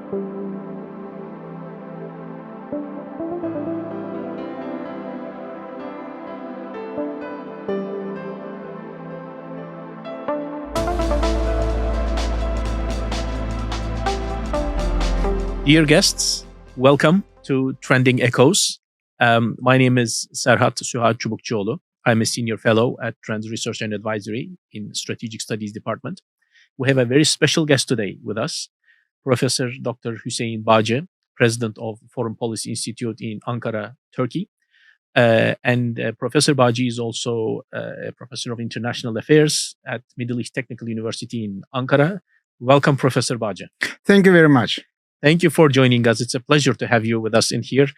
Dear guests, welcome to Trending Echoes. My name is Serhat Suhat Çubukçuoğlu. I'm a senior fellow at Trends Research and Advisory in Strategic Studies Department. We have a very special guest today with us, Professor Dr. Huseyn Bagci, President of Foreign Policy Institute in Ankara, Turkey. Professor Bagci is also a Professor of International Affairs at Middle East Technical University in Ankara. Welcome, Professor Bagci. Thank you very much. Thank you for joining us. It's a pleasure to have you with us in here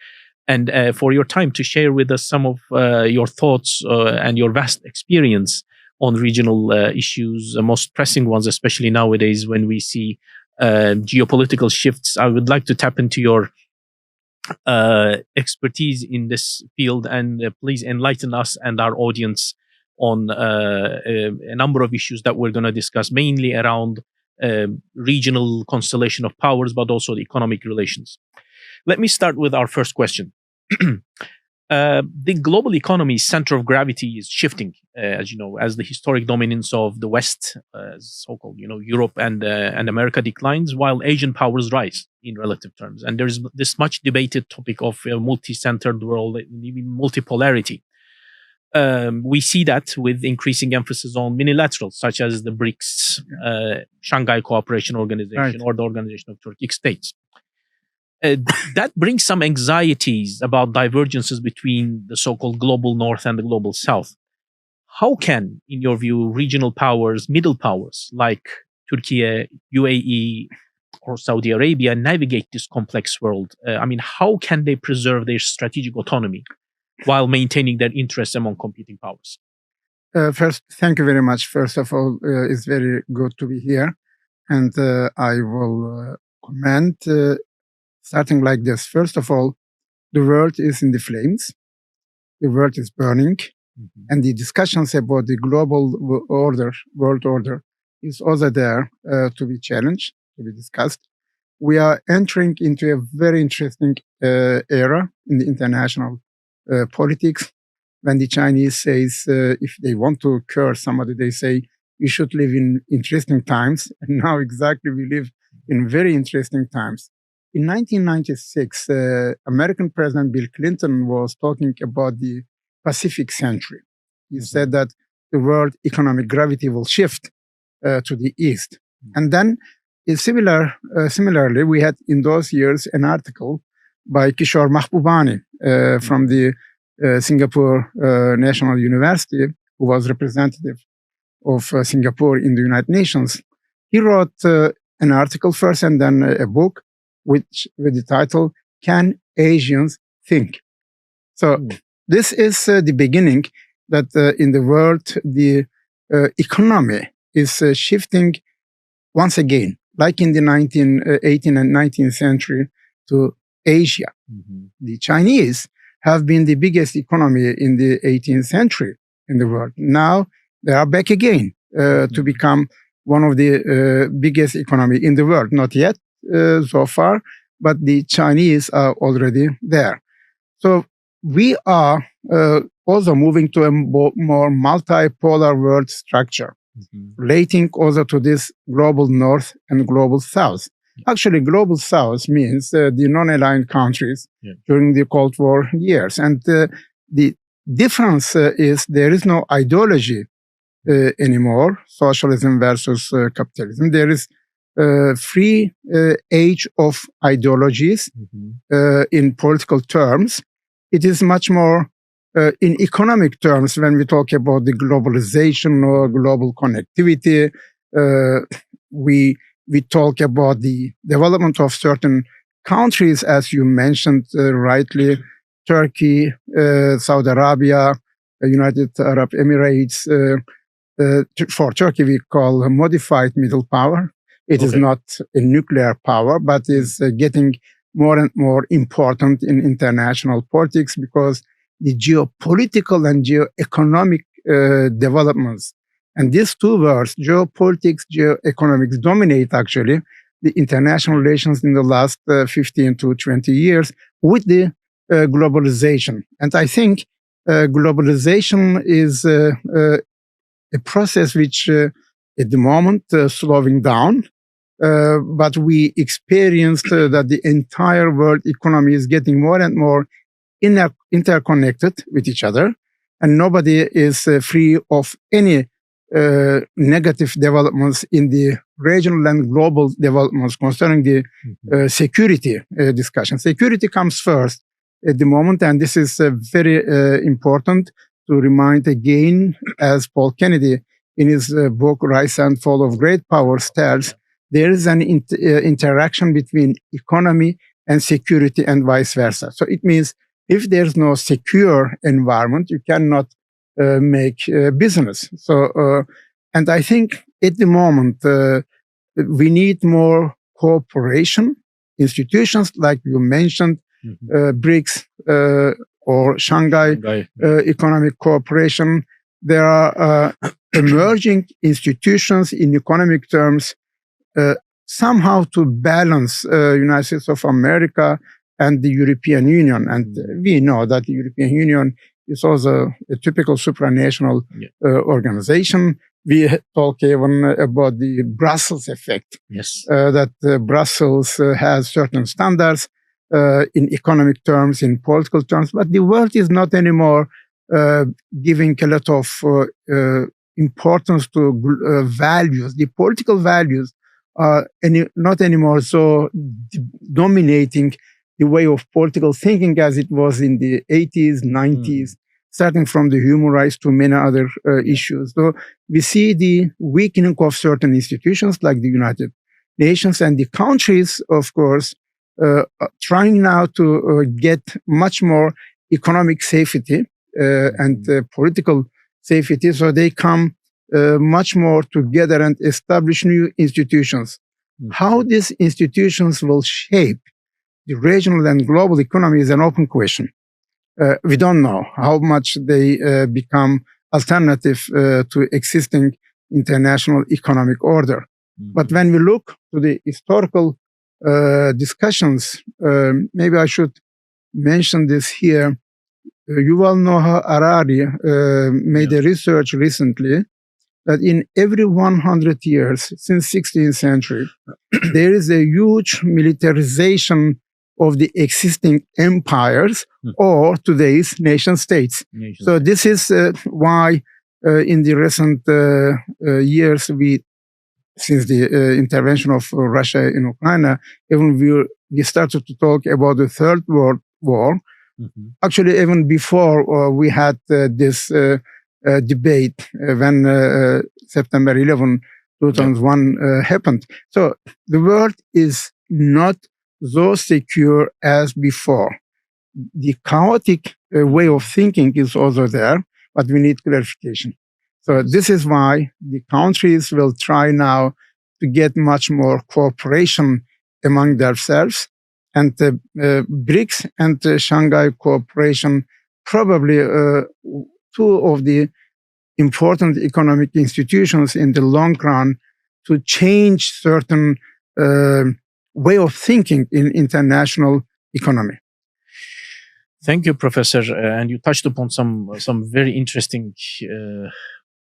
and for your time to share with us some of your thoughts and your vast experience on regional issues, the most pressing ones, especially nowadays when we see geopolitical shifts. I would like to tap into your expertise in this field and please enlighten us and our audience on a number of issues that we're going to discuss, mainly around regional constellation of powers, but also the economic relations. Let me start with our first question. The global economy's center of gravity is shifting, as you know, as the historic dominance of the West, so-called, Europe and America declines, while Asian powers rise in relative terms. And there's this much debated topic of a multi-centered world, even multipolarity. We see that with increasing emphasis on minilaterals, such as the BRICS, Shanghai Cooperation Organization, right, or the Organization of Turkic States. That brings some anxieties about divergences between the so-called global North and the global South. How can, in your view, regional powers, middle powers like Turkey, UAE, or Saudi Arabia navigate this complex world? How can they preserve their strategic autonomy while maintaining their interests among competing powers? First, thank you very much. First of all, it's very good to be here. And I will comment, starting like this. First of all, the world is in the flames. The world is burning. Mm-hmm. And the discussions about the global world order, is also there to be challenged, to be discussed. We are entering into a very interesting era in the international politics. When the Chinese says if they want to curse somebody, they say we should live in interesting times. And now exactly we live in very interesting times. In 1996, American President Bill Clinton was talking about the Pacific century. He said that the world economic gravity will shift to the east. And then similarly, we had in those years an article by Kishore Mahbubani from the Singapore National University, who was representative of Singapore in the United Nations. He wrote an article first and then a book with the title, Can Asians Think? So this is the beginning that in the world, the economy is shifting once again, like in the 18th and 19th century, to Asia. Mm-hmm. The Chinese have been the biggest economy in the 18th century in the world. Now they are back again to become one of the biggest economy in the world. Not yet so far, but the Chinese are already there. So we are also moving to a more multipolar world structure, relating also to this global North and global South. Actually, global South means the non-aligned countries during the Cold War years. And the difference is there is no ideology anymore, socialism versus capitalism. There is free age of ideologies in political terms. It is much more in economic terms when we talk about the globalization or global connectivity. We talk about the development of certain countries, as you mentioned rightly, Turkey, Saudi Arabia, United Arab Emirates. For Turkey, we call a modified middle power. It is not a nuclear power, but is getting more and more important in international politics because the geopolitical and geoeconomic developments. And these two words, geopolitics, geoeconomics, dominate actually the international relations in the last 15 to 20 years with the globalization. And I think globalization is a process which at the moment slowing down, but we experienced that the entire world economy is getting more and more interconnected with each other, and nobody is free of any negative developments in the regional and global developments concerning the security discussion. Security comes first at the moment, and this is very important to remind again, as Paul Kennedy in his book Rise and Fall of Great Powers tells, there is an interaction between economy and security and vice versa. So it means if there's no secure environment, you cannot make business. So, and I think at the moment, we need more cooperation. Institutions like you mentioned, BRICS or Shanghai Economic Cooperation. There are emerging institutions in economic terms somehow to balance United States of America and the European Union. And we know that the European Union is also a typical supranational organization. We talk even about the Brussels effect. Yes. That Brussels has certain standards in economic terms, in political terms, but the world is not anymore giving a lot of importance to values. The political values are not anymore so dominating the way of political thinking as it was in the 80s, 90s, starting from the human rights to many other issues. So we see the weakening of certain institutions like the United Nations, and the countries, of course, trying now to get much more economic safety and political safety, so they come much more together and establish new institutions. How these institutions will shape the regional and global economy is an open question. We don't know how much they become alternative to existing international economic order. But when we look to the historical discussions, maybe I should mention this here. Yuval Noah Harari made a research recently that in every 100 years since 16th century, there is a huge militarization of the existing empires or today's nation states. So this is why in the recent years, since the intervention of Russia in Ukraine, even we started to talk about the Third World War. Actually, even before we had this debate when September 11, 2001 happened. So the world is not so secure as before. The chaotic way of thinking is also there, but we need clarification. So this is why the countries will try now to get much more cooperation among themselves. And BRICS and Shanghai Cooperation, probably two of the important economic institutions in the long run to change certain way of thinking in international economy. Thank you, Professor. And you touched upon some very interesting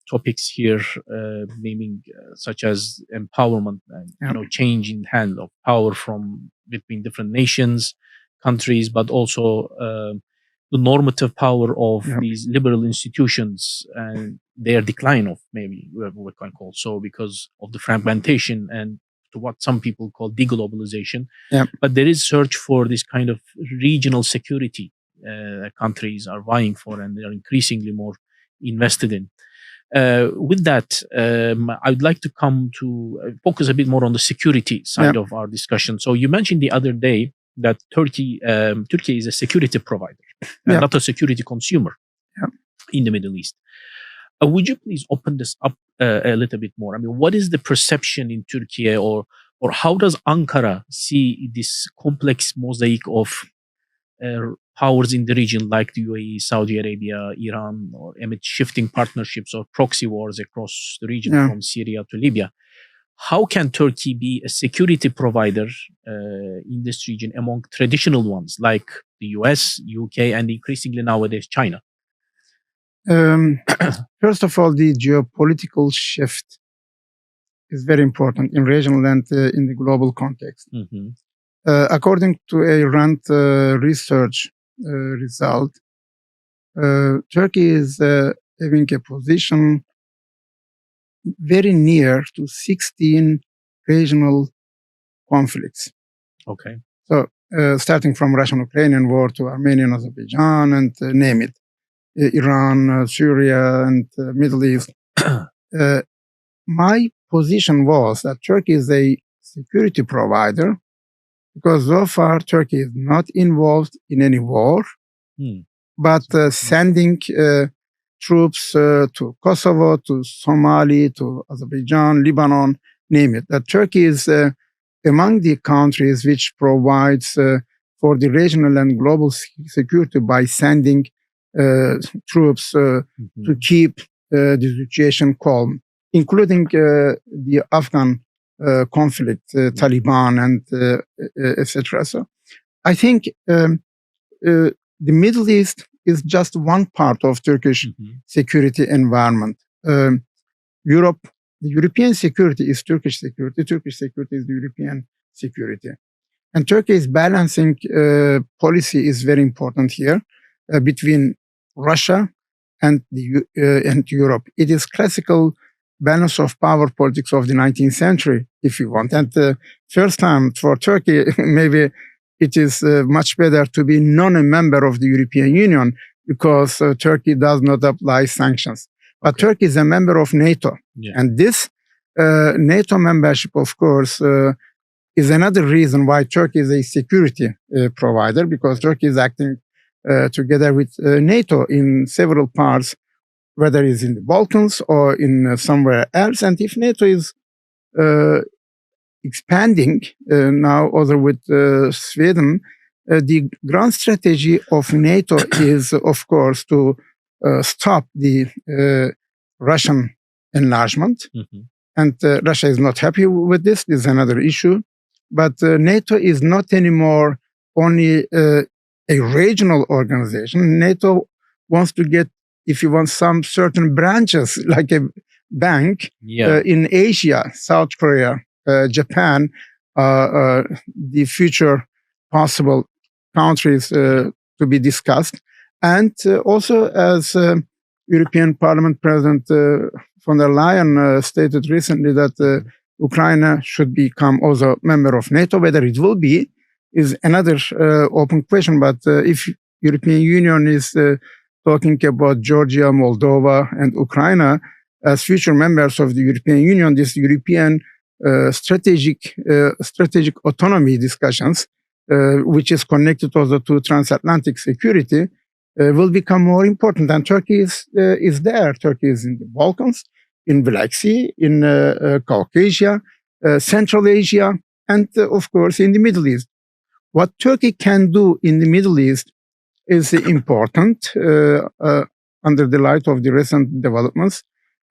topics here, naming such as empowerment and change in hand of power from between different nations, countries, but also the normative power of these liberal institutions and their decline of maybe we can call so because of the fragmentation and to what some people call deglobalization. But there is search for this kind of regional security countries are vying for, and they are increasingly more invested in. With that, I would like to come to focus a bit more on the security side of our discussion. So you mentioned the other day that Turkey is a security provider, and not a security consumer in the Middle East. Would you please open this up a little bit more? I mean, what is the perception in Turkey, or how does Ankara see this complex mosaic of powers in the region like the UAE, Saudi Arabia, Iran, or amid shifting partnerships or proxy wars across the region from Syria to Libya? how can Turkey be a security provider in this region among traditional ones like the US, UK, and increasingly nowadays China? First of all, the geopolitical shift is very important in regional and in the global context. Mm-hmm. According to a RAND research result, Turkey is having a position very near to 16 regional conflicts. Okay. So, starting from Russian-Ukrainian war to Armenian-Azerbaijan and name it, Iran, Syria, and Middle East. My position was that Turkey is a security provider because so far Turkey is not involved in any war, but sending troops to Kosovo, to Somalia, to Azerbaijan, Lebanon, name it. That Turkey is among the countries which provides for the regional and global security by sending troops to keep the situation calm, including the Afghan conflict, Taliban, and etc. So I think the Middle East is just one part of Turkish security environment. Europe, the European security is Turkish security. Turkish security is the European security. And Turkey's balancing policy is very important here between Russia and Europe. It is classical balance of power politics of the 19th century, if you want. And first time for Turkey, maybe it is much better to be not a member of the European Union because Turkey does not apply sanctions. But Turkey is a member of NATO. Yeah. And this NATO membership, of course, is another reason why Turkey is a security provider, because Turkey is acting together with NATO in several parts, whether it's in the Balkans or in somewhere else. And if NATO is expanding now also with Sweden, the grand strategy of NATO is, of course, to stop the Russian enlargement. And Russia is not happy with this. This is another issue. But NATO is not anymore only a regional organization. NATO wants to get, if you want, some certain branches, like a bank in Asia, South Korea, Japan, the future possible countries to be discussed. And also, as European Parliament President von der Leyen stated recently that Ukraine should become also a member of NATO. Whether it will be is another open question. But if European Union is talking about Georgia, Moldova, and Ukraine as future members of the European Union, this European strategic autonomy discussions, which is connected also to transatlantic security, will become more important. And Turkey is there. Turkey is in the Balkans, in Black Sea, in Caucasia, Central Asia, and of course in the Middle East. What Turkey can do in the Middle East is important under the light of the recent developments,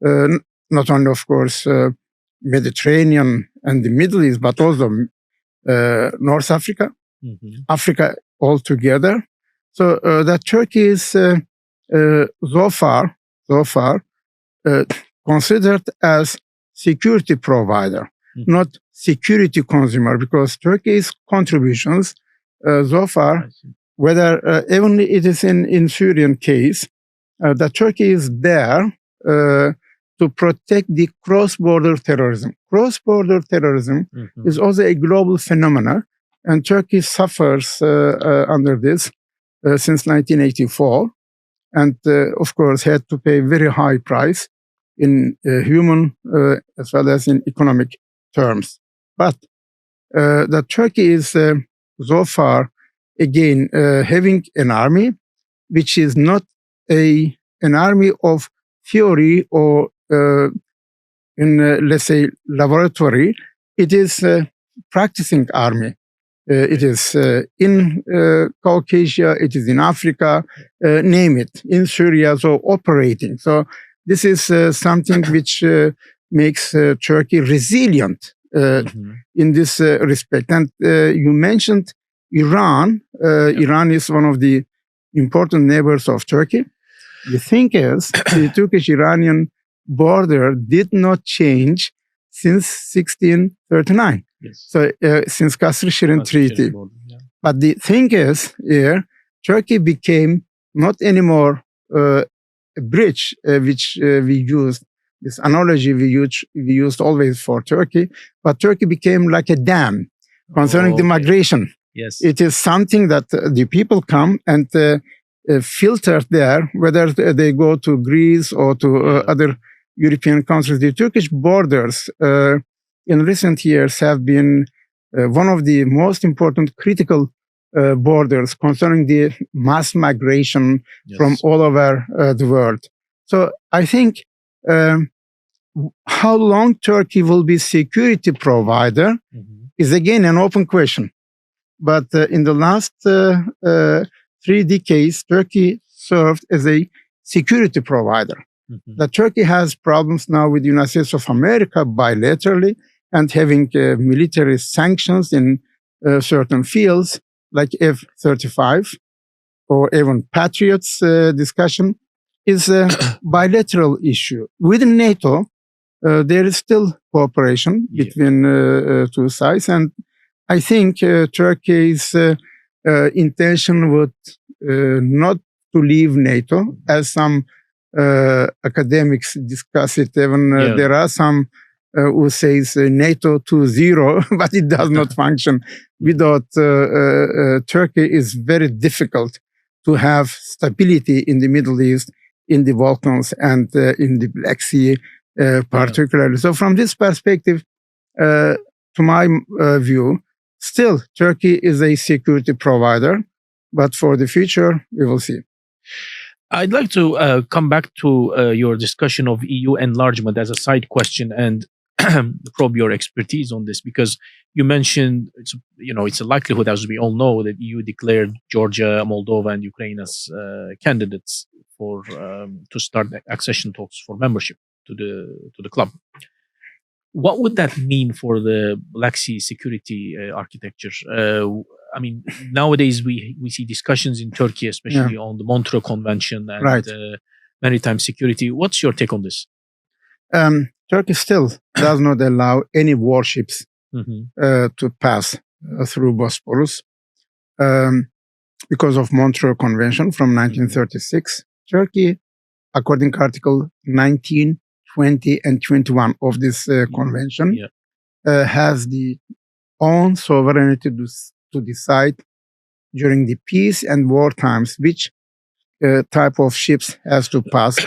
not only, of course, Mediterranean and the Middle East, but also North Africa, Africa altogether. So that Turkey is so far considered as security provider, not security consumer, because Turkey's contributions so far, whether even it is in Syrian case, that Turkey is there to protect the cross-border terrorism. Cross-border terrorism is also a global phenomenon, and Turkey suffers under this since 1984, and of course had to pay very high price in human as well as in economic terms. But that Turkey is so far, again, having an army which is not an army of theory or in, let's say, laboratory. It is a practicing army. It is in Caucasia, it is in Africa, name it, in Syria, so operating. So this is something which makes Turkey resilient in this respect. And you mentioned Iran. Iran is one of the important neighbors of Turkey. The thing is, the Turkish-Iranian border did not change since 1639. Yes. So since Kasr-Şirin Treaty. Yeah. But the thing is, here, Turkey became not anymore a bridge which we used. This analogy we used always for Turkey, but Turkey became like a dam concerning the migration. Yes. It is something that the people come and filter there, whether they go to Greece or to other European countries. The Turkish borders in recent years have been one of the most important critical borders concerning the mass migration from all over the world. So I think how long Turkey will be security provider is again an open question. But in the last 3 decades, Turkey served as a security provider. That Turkey has problems now with the United States of America bilaterally and having military sanctions in certain fields like F-35 or even Patriots discussion is a bilateral issue. Within NATO, there is still cooperation between two sides. And I think Turkey's intention would not to leave NATO, as some academics discuss it. Even there are some who says NATO 2.0, but it does not function without Turkey. Is very difficult to have stability in the Middle East, in the Balkans, and in the Black Sea particularly. So from this perspective, to my view, still Turkey is a security provider, but for the future, we will see. I'd like to come back to your discussion of EU enlargement as a side question and probe your expertise on this, because you mentioned it's a likelihood, as we all know, that EU declared Georgia, Moldova, and Ukraine as candidates for to start accession talks for membership to the club. What would that mean for the Black Sea security architecture? I mean, nowadays we see discussions in Turkey, especially on the Montreux Convention and maritime security. What's your take on this? Turkey still does not allow any warships to pass through Bosporus because of Montreux Convention from 1936. Turkey, according to Article 19, 20, and 21 of this convention, has the own sovereignty to decide during the peace and war times which type of ships has to pass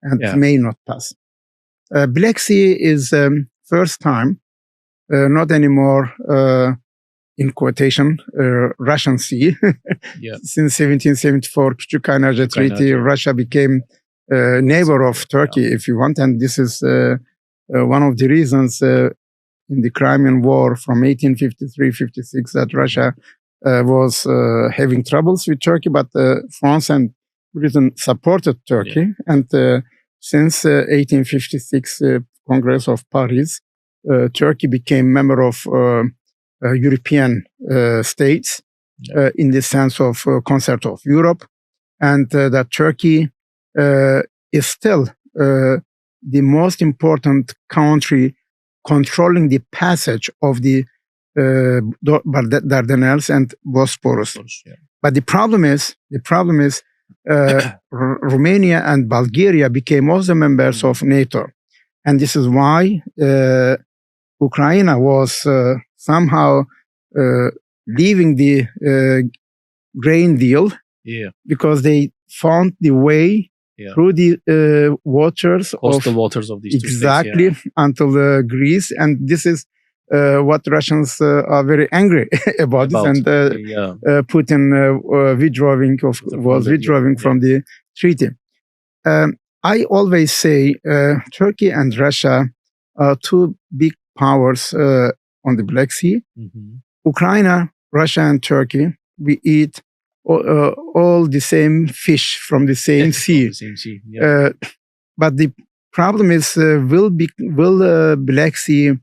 and may not pass. Black Sea is first time, not anymore in quotation, Russian Sea. Since 1774, Küçük Treaty, Russia became a neighbor of Turkey, if you want. And this is one of the reasons in the Crimean War from 1853-56 that Russia was having troubles with Turkey, but France and Britain supported Turkey. And since 1856 Congress of Paris, Turkey became member of European states in the sense of concert of Europe, and that Turkey is still the most important country controlling the passage of the Dardanelles and Bosporus. But the problem is Romania and Bulgaria became also members of NATO. And this is why Ukraine was somehow leaving the grain deal because they found the way through the coastal waters of these exactly two states, until Greece. And this is what Russians are very angry about this, and Putin was withdrawing from the treaty. I always say Turkey and Russia are two big powers on the Black Sea. Ukraine, Russia, and Turkey, we eat all the same fish from the same sea. The same sea. But the problem is, will Black Sea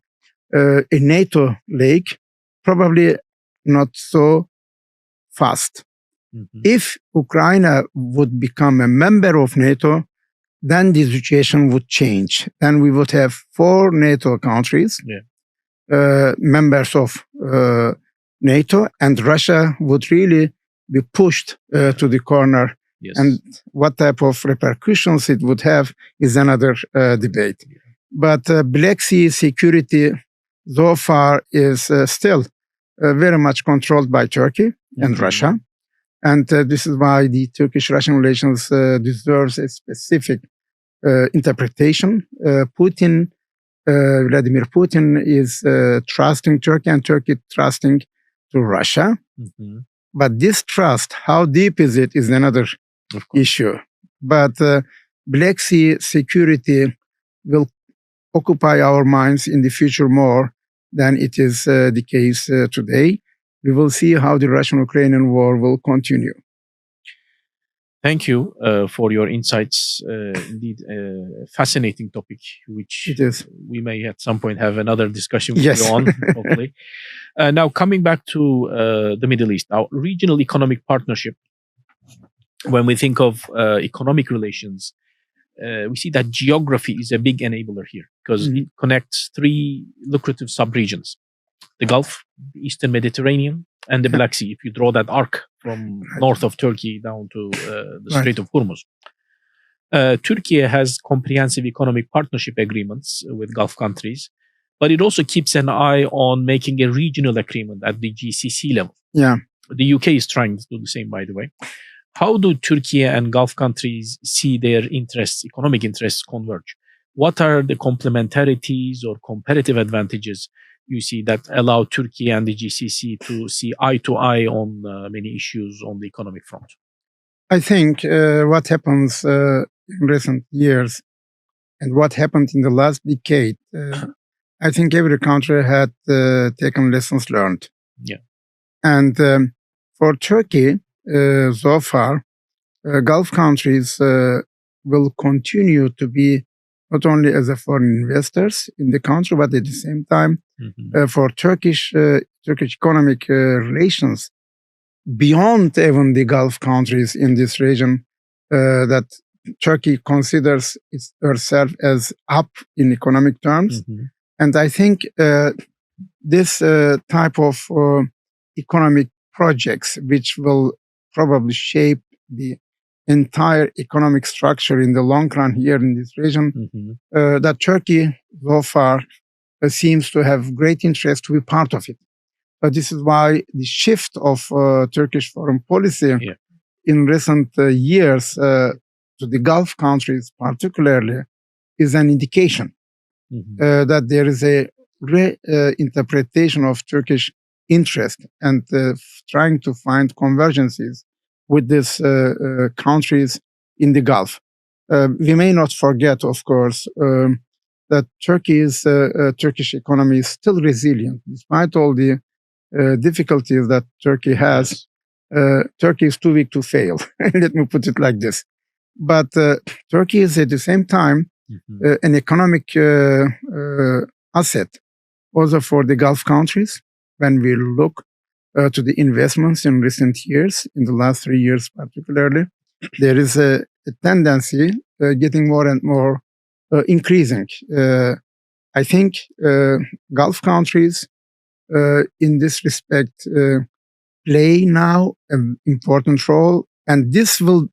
a NATO lake? Probably not so fast. If Ukraine would become a member of NATO, then the situation would change. Then we would have 4 NATO countries, members of NATO, and Russia would really be pushed to the corner. Yes. And what type of repercussions it would have is another debate. But Black Sea security so far is still very much controlled by Turkey and Russia. And this is why the Turkish-Russian relations deserves a specific interpretation. Vladimir Putin is trusting Turkey and Turkey trusting to Russia. But this trust, how deep is it, is another issue. But Black Sea security will occupy our minds in the future more than it is the case today. We will see how the Russian-Ukrainian war will continue. Thank you for your insights. Indeed, fascinating topic, which it is. We may at some point have another discussion with yes. you on, hopefully. Now, coming back to the Middle East, our regional economic partnership, when we think of economic relations, we see that geography is a big enabler here because it connects 3 lucrative sub-regions: the Gulf, the Eastern Mediterranean, and the Black Sea, if you draw that arc from north of Turkey down to the Strait of Hormuz. Turkey has comprehensive economic partnership agreements with Gulf countries, but it also keeps an eye on making a regional agreement at the GCC level. Yeah. The UK is trying to do the same, by the way. How do Turkey and Gulf countries see their interests, economic interests, converge? What are the complementarities or comparative advantages you see that allow Turkey and the GCC to see eye to eye on many issues on the economic front? I think what happens in recent years and what happened in the last decade, I think every country had taken lessons learned. Yeah. And for Turkey, so far, Gulf countries will continue to be not only as a foreign investors in the country, but at the same time, for Turkish economic relations beyond even the Gulf countries in this region, that Turkey considers herself as up in economic terms. And I think this type of economic projects, which will probably shape the entire economic structure in the long run here in this region, that Turkey so far seems to have great interest to be part of it. But this is why the shift of Turkish foreign policy in recent years to the Gulf countries particularly is an indication that there is a reinterpretation of Turkish interest and trying to find convergences with these countries in the Gulf. We may not forget, of course, that Turkey's Turkish economy is still resilient, despite all the difficulties that Turkey has. Turkey is too weak to fail. Let me put it like this. But Turkey is at the same time an economic asset also for the Gulf countries. When we look to the investments in recent years, in the last 3 years particularly, there is a tendency getting more and more increasing. I think Gulf countries in this respect play now an important role, and this will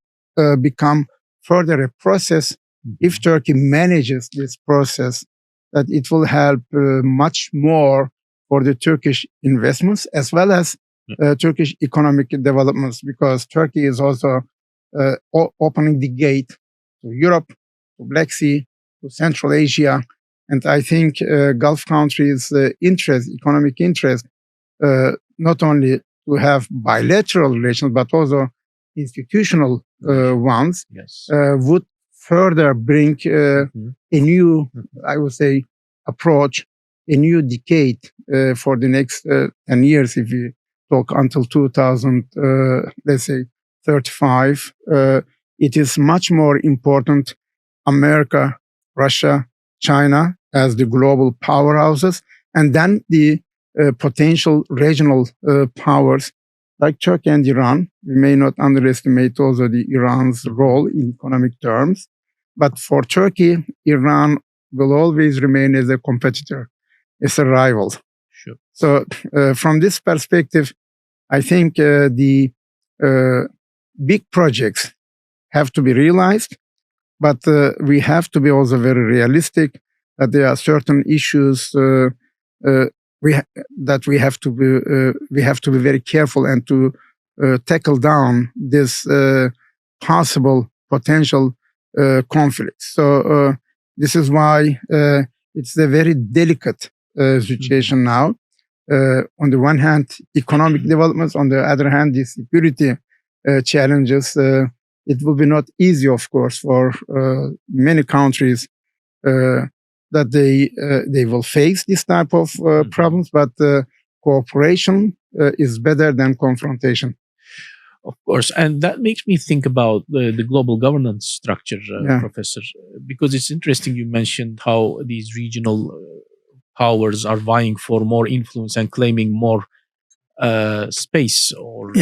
become further a process if Turkey manages this process, that it will help much more for the Turkish investments as well as Turkish economic developments, because Turkey is also opening the gate to Europe, to Black Sea, to Central Asia. And I think Gulf countries' economic interest, not only to have bilateral relations, but also institutional ones, would further bring a new, I would say, approach, a new decade for the next 10 years, if we talk until 2035. It is much more important America, Russia, China as the global powerhouses, and then the potential regional powers like Turkey and Iran. We may not underestimate also the Iran's role in economic terms, but for Turkey, Iran will always remain as a competitor, as a rival. Sure. So from this perspective, I think the big projects have to be realized, but we have to be also very realistic that there are certain issues that we have to be very careful and to tackle down this possible potential conflicts. So this is why it's a very delicate situation now. On the one hand, economic developments. On the other hand, the security challenges. It will be not easy, of course, for many countries that they will face this type of problems. But cooperation is better than confrontation. Of course, and that makes me think about the global governance structure, Professor, because it's interesting you mentioned how these regional powers are vying for more influence and claiming more space or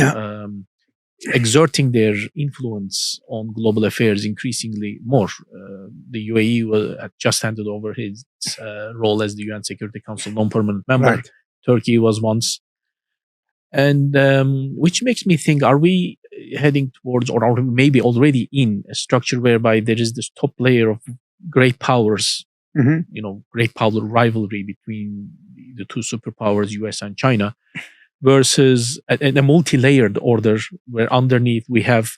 exerting their influence on global affairs increasingly more. The UAE had just handed over his role as the UN Security Council non-permanent member. Right. Turkey was once. And which makes me think, are we heading towards, or are we maybe already in a structure whereby there is this top layer of great powers, great power rivalry between the two superpowers, US and China, versus a multi-layered order where underneath we have,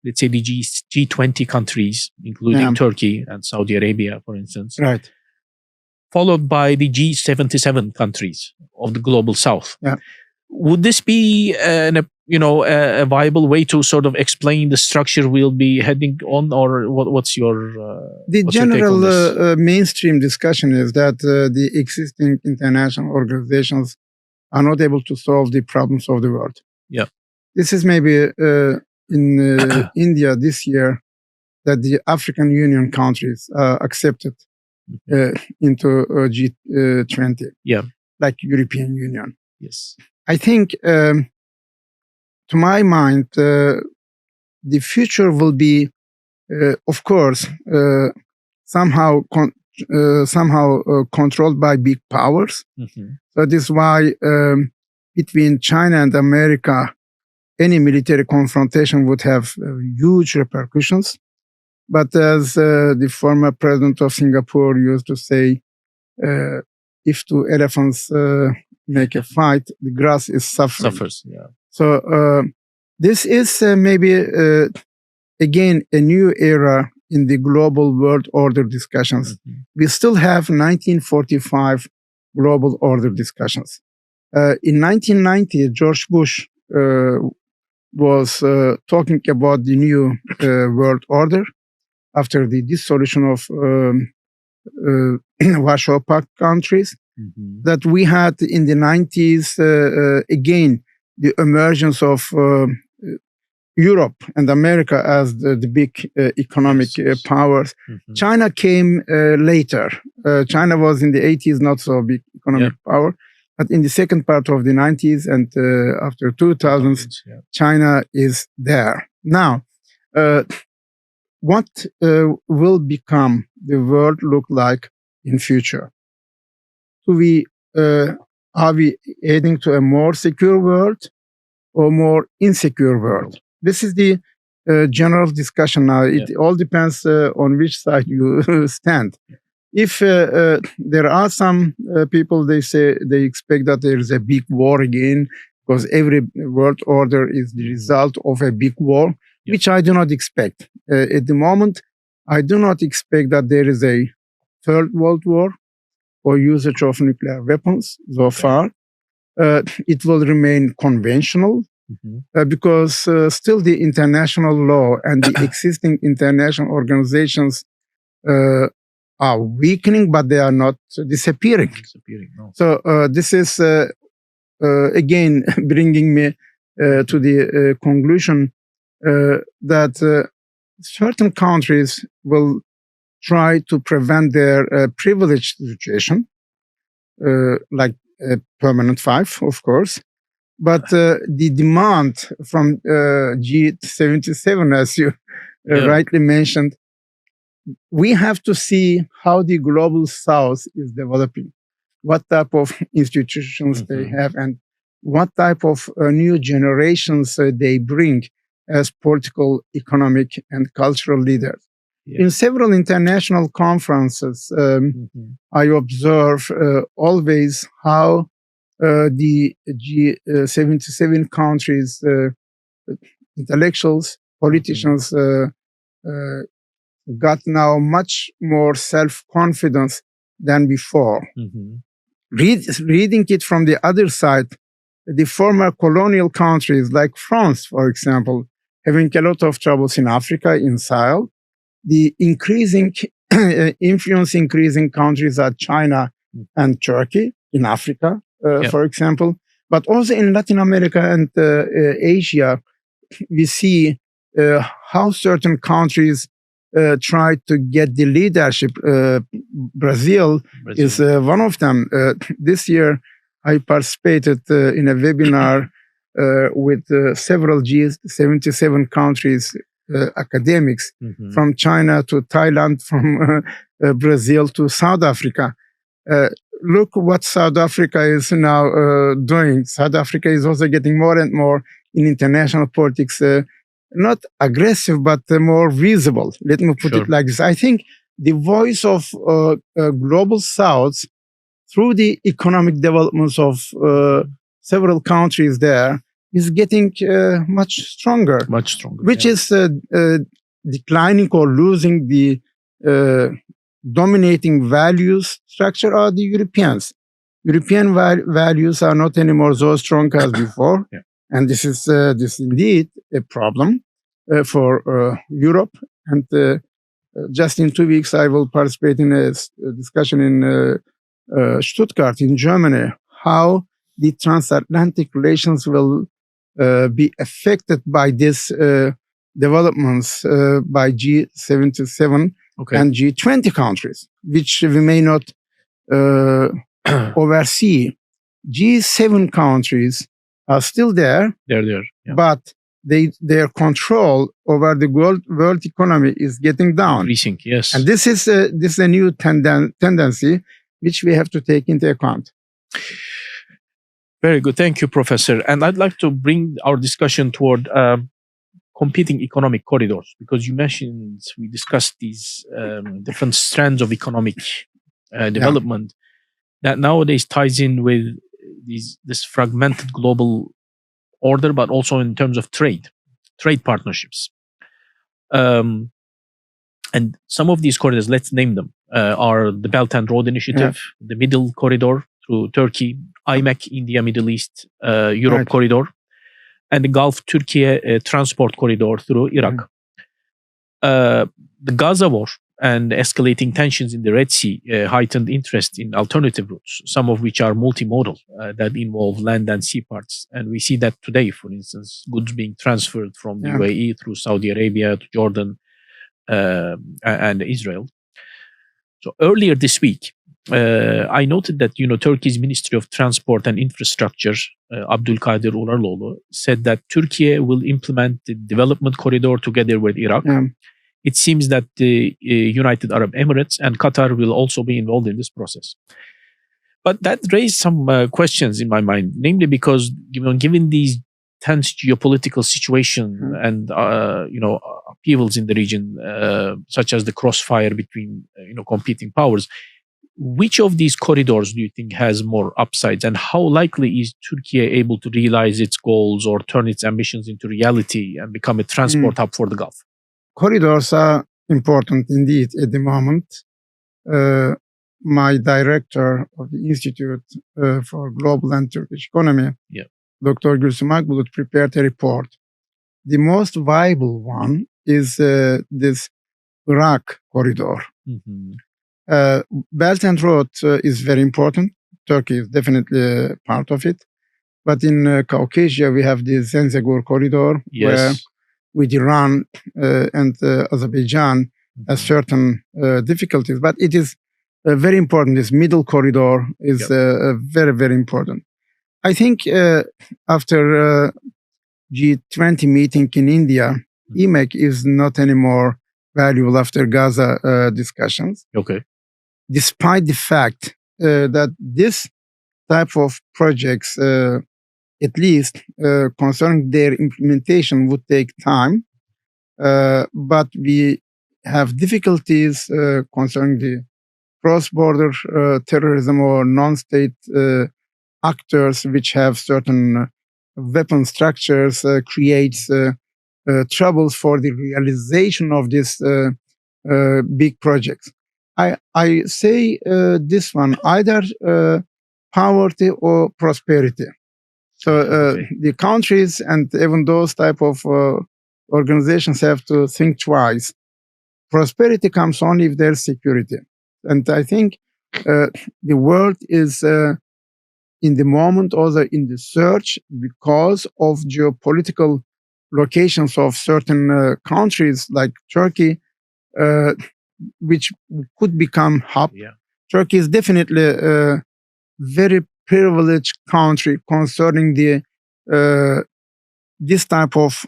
let's say, the G20 countries, including Turkey and Saudi Arabia, for instance. Right. Followed by the G77 countries of the global south. Yeah. Would this be a viable way to sort of explain the structure we'll be heading on, or what's your the general mainstream discussion is that the existing international organizations are not able to solve the problems of the world. Yeah, this is maybe in India this year that the African Union countries accepted into G20. Yeah, like European Union. Yes. I think, to my mind, the future will be, of course, somehow controlled by big powers. So this is why between China and America, any military confrontation would have huge repercussions. But as the former president of Singapore used to say, if two elephants make a fight, the grass is suffering. Suffers, yeah. So this is maybe, again, a new era in the global world order discussions. We still have 1945 global order discussions. In 1990, George Bush was talking about the new world order after the dissolution of Warsaw Pact countries, that we had in the 90s, again, the emergence of Europe and America as the big economic powers. China came later. China was in the 80s not so big economic power, but in the second part of the 90s and after 2000s, China is there. Now, what will become the world look like in future? Are we heading to a more secure world or more insecure world? This is the general discussion now. It all depends on which side you stand. If there are some people, they say they expect that there is a big war again, because every world order is the result of a big war, which I do not expect. At the moment, I do not expect that there is a third world war or usage of nuclear weapons so far. It will remain conventional because still the international law and the existing international organizations are weakening, but they are not disappearing. No. So this is, again, bringing me to the conclusion that certain countries will try to prevent their privileged situation, like permanent five, of course. But the demand from G77, as you rightly mentioned, we have to see how the global South is developing, what type of institutions they have, and what type of new generations they bring as political, economic, and cultural leaders. In several international conferences, I observe always how the G77 countries, intellectuals, politicians, got now much more self-confidence than before. Reading it from the other side, the former colonial countries like France, for example, having a lot of troubles in Africa, in Sahel, the increasing influence increasing countries are China and Turkey in Africa, for example, but also in Latin America and Asia, we see how certain countries try to get the leadership. Brazil is one of them. This year, I participated in a webinar with several G77 countries, academics from China to Thailand, from Brazil to South Africa. Look what South Africa is now doing. South Africa is also getting more and more in international politics, not aggressive, but more visible. Let me put it like this. I think the voice of global South through the economic developments of several countries there is getting much stronger. Which is declining or losing the dominating values structure are the Europeans. European values are not anymore so strong as before. And this is indeed a problem for Europe. And just in 2 weeks, I will participate in a discussion in Stuttgart in Germany, how the transatlantic relations will be affected by these developments by G77 and G20 countries, which we may not oversee. G7 countries are still there. They're there. But their control over the world economy is getting down. Increasing, yes. And this is a new tendency which we have to take into account. Very good. Thank you, Professor. And I'd like to bring our discussion toward competing economic corridors, because you mentioned, we discussed these different strands of economic development that nowadays ties in with this fragmented global order, but also in terms of trade partnerships. And some of these corridors, let's name them, are the Belt and Road Initiative, the Middle Corridor through Turkey, IMEC, India, Middle East, Europe Corridor, and the Gulf Turkey Transport Corridor through Iraq. The Gaza War and escalating tensions in the Red Sea heightened interest in alternative routes, some of which are multimodal, that involve land and sea parts. And we see that today, for instance, goods being transferred from the UAE through Saudi Arabia to Jordan and Israel. So earlier this week, I noted that Turkey's Ministry of Transport and Infrastructure, Abdülkadir Uraloğlu, said that Turkey will implement the development corridor together with Iraq. It seems that the United Arab Emirates and Qatar will also be involved in this process. But that raised some questions in my mind, namely because given these tense geopolitical situation and upheavals in the region, such as the crossfire between competing powers, which of these corridors do you think has more upsides, and how likely is Turkey able to realize its goals or turn its ambitions into reality and become a transport hub for the Gulf? Corridors are important indeed at the moment. My director of the Institute for Global and Turkish Economy, Dr. Huseyn Bagci, prepared a report. The most viable one is this Iraq corridor. Belt and Road is very important. Turkey is definitely a part of it. But in Caucasia, we have the Zanzibar corridor, where with Iran and Azerbaijan, certain difficulties, but it is very important. This middle corridor is very, very important. I think after G20 meeting in India, EMEC is not anymore valuable after Gaza discussions. Okay. Despite the fact that this type of projects, at least concerning their implementation, would take time, but we have difficulties concerning the cross-border terrorism or non-state actors which have certain weapon structures creates troubles for the realization of these big projects. I say this one, either poverty or prosperity. So the countries and even those type of organizations have to think twice. Prosperity comes only if there's security. And I think the world is in the moment also in the search because of geopolitical locations of certain countries like Turkey, which could become hub. Yeah. Turkey is definitely a very privileged country concerning the this type of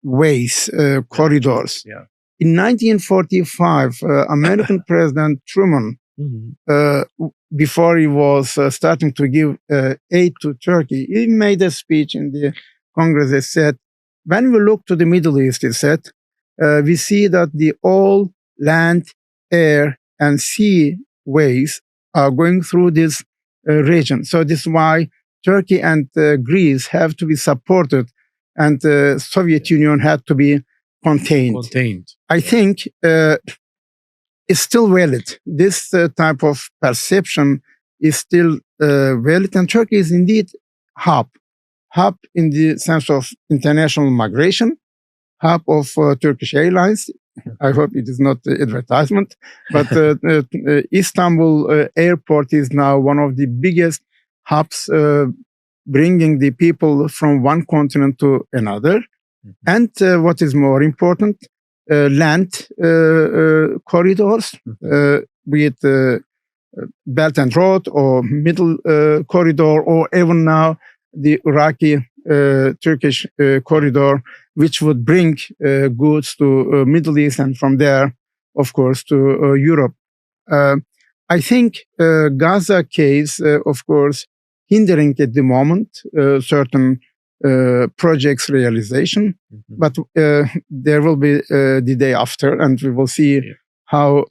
ways, corridors. Yeah. In 1945, American President Truman, before he was starting to give aid to Turkey, he made a speech in the Congress. He said, when we look to the Middle East, he said, we see that the all land, air, and sea ways are going through this region. So this is why Turkey and Greece have to be supported, and the Soviet Union had to be contained. I think it's still valid. This type of perception is still valid, and Turkey is indeed hub in the sense of international migration, hub of Turkish Airlines. I hope it is not advertisement, but Istanbul airport is now one of the biggest hubs bringing the people from one continent to another. And what is more important, land corridors, be it Belt and Road or Middle Corridor, or even now the Iraqi-Turkish corridor, which would bring goods to Middle East and from there, of course, to Europe. I think Gaza case, of course, hindering at the moment certain projects realization, but there will be the day after, and we will see how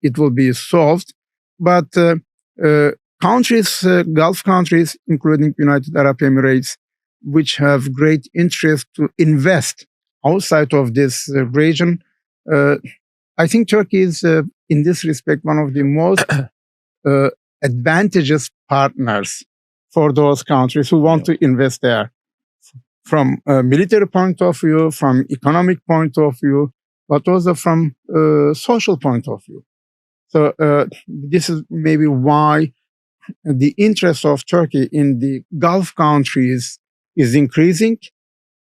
it will be solved. But countries, Gulf countries, including United Arab Emirates, which have great interest to invest outside of this region, I think Turkey is, in this respect, one of the most advantageous partners for those countries who want to invest there. From a military point of view, from economic point of view, but also from social point of view. So this is maybe why the interest of Turkey in the Gulf countries is increasing,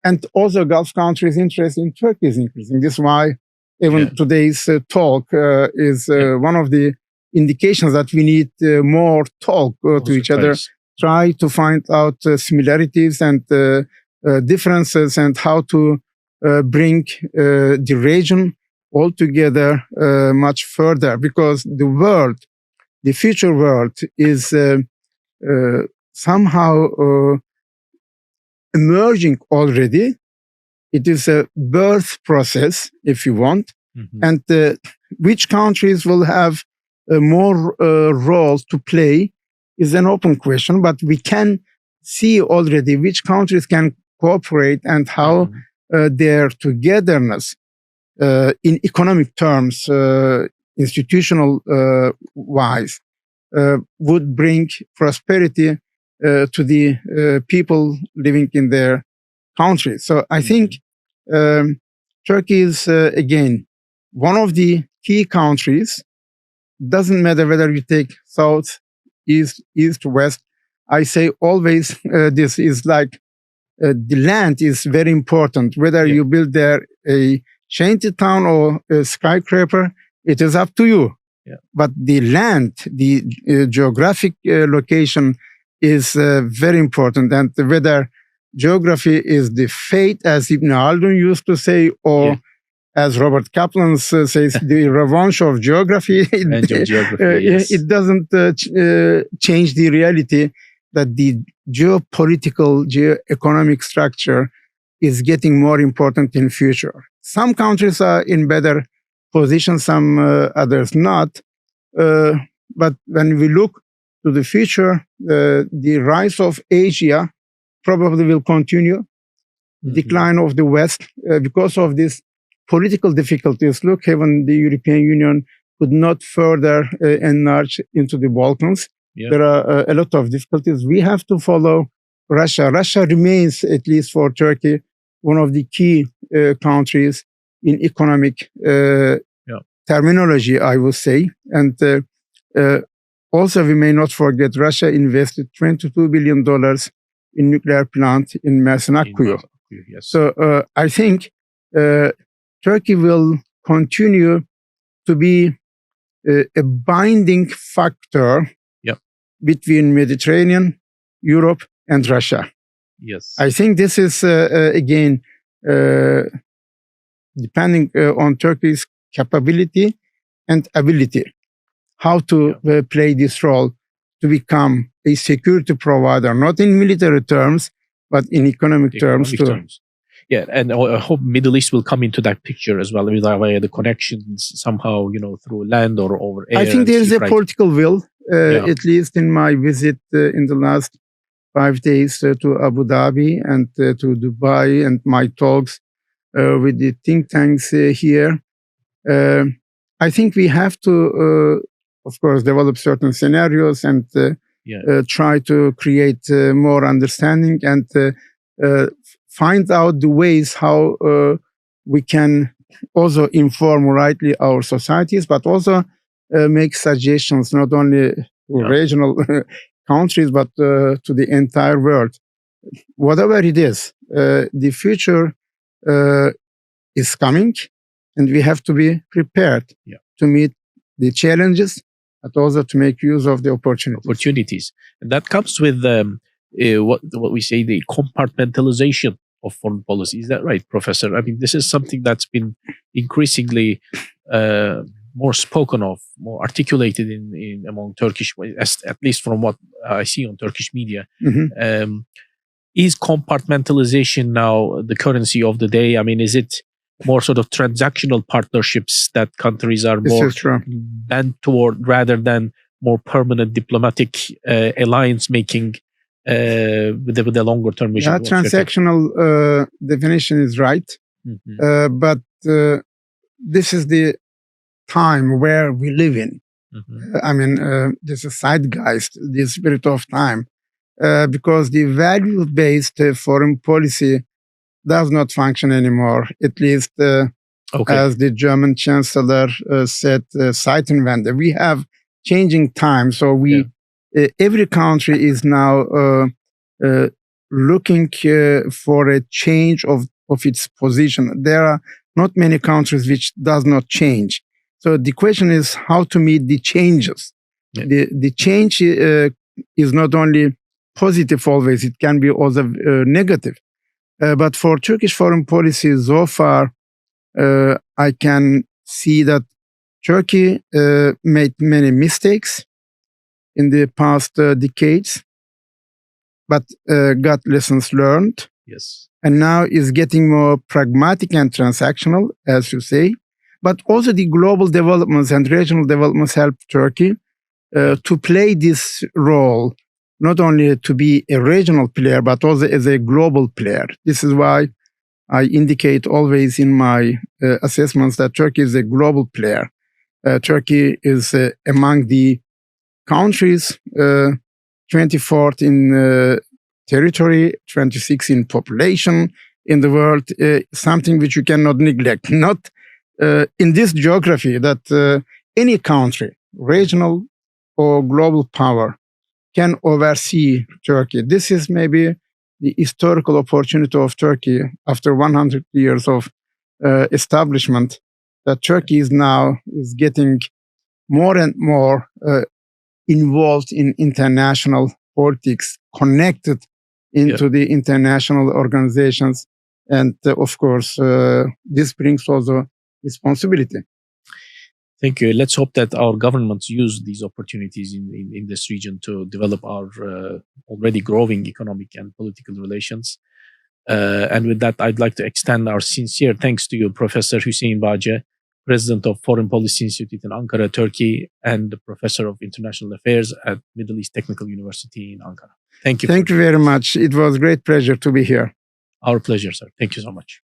and also Gulf countries' interest in Turkey is increasing. This is why even today's talk is one of the indications that we need more talk to each other, try to find out similarities and differences, and how to bring the region all together much further, because the world, the future world, is somehow emerging already. It is a birth process, if you want, and which countries will have more role to play is an open question, but we can see already which countries can cooperate and how their togetherness in economic terms, institutional wise, would bring prosperity to the people living in their country. So I think Turkey is, again, one of the key countries. Doesn't matter whether you take south, east, west. I say always this is like the land is very important. Whether you build there a shanty town or a skyscraper, it is up to you. Yeah. But the land, the geographic location is very important. And whether geography is the fate, as Ibn Khaldun used to say, or as Robert Kaplan says, the revenge of geography, it doesn't change the reality that the geopolitical, geoeconomic structure is getting more important in future. Some countries are in better position, some others not. But when we look to the future, the rise of Asia probably will continue. Decline of the West because of this political difficulties. Look, even the European Union could not further enlarge into the Balkans. There are a lot of difficulties. We have to follow Russia. Russia remains, at least for Turkey, one of the key countries in economic terminology, I would say. And also, we may not forget, Russia invested $22 billion in nuclear plant in Mersin-Akkuyu. Yes. So I think Turkey will continue to be a binding factor between Mediterranean, Europe, and Russia. Yes. I think this is, again, depending on Turkey's capability and ability, how to play this role to become a security provider, not in military terms, but in economic terms too. Yeah, and I hope Middle East will come into that picture as well, with the connections somehow, through land or over air. I think there is a political will, at least in my visit in the last 5 days to Abu Dhabi and to Dubai, and my talks with the think tanks here. I think we have to, of course, develop certain scenarios and try to create more understanding and find out the ways how we can also inform rightly our societies, but also make suggestions not only to regional countries, but to the entire world. Whatever it is, the future is coming, and we have to be prepared to meet the challenges, but also to make use of the opportunities. And that comes with what we say, the compartmentalization of foreign policy. Is that right, Professor? I mean, this is something that's been increasingly more spoken of, more articulated in among Turkish, at least from what I see on Turkish media. Is compartmentalization now the currency of the day? I mean, is it more sort of transactional partnerships that countries are more bent toward, rather than more permanent diplomatic alliance making with the longer term vision? Yeah, transactional definition is right. But this is the time where we live in. I mean, this is zeitgeist, the spirit of time, because the value-based foreign policy does not function anymore, at least as the German Chancellor said, Zeitenwende. We have changing times, so every country is now looking for a change of its position. There are not many countries which does not change. So the question is how to meet the changes. The change is not only positive always, it can be also negative. But for Turkish foreign policy so far, I can see that Turkey made many mistakes in the past decades, but got lessons learned. Yes. And now is getting more pragmatic and transactional, as you say. But also the global developments and regional developments help Turkey to play this role, not only to be a regional player, but also as a global player. This is why I indicate always in my assessments that Turkey is a global player. Turkey is among the countries 24th in territory, 26th in population in the world, something which you cannot neglect. Not in this geography that any country, regional or global power, can oversee Turkey. This is maybe the historical opportunity of Turkey after 100 years of establishment that Turkey is now getting more and more involved in international politics, connected into the international organizations. And of course, this brings also responsibility. Thank you. Let's hope that our governments use these opportunities in this region to develop our already growing economic and political relations. And with that, I'd like to extend our sincere thanks to you, Professor Huseyn Bagci, President of Foreign Policy Institute in Ankara, Turkey, and Professor of International Affairs at Middle East Technical University in Ankara. Thank you. Thank you very much. It was a great pleasure to be here. Our pleasure, sir. Thank you so much.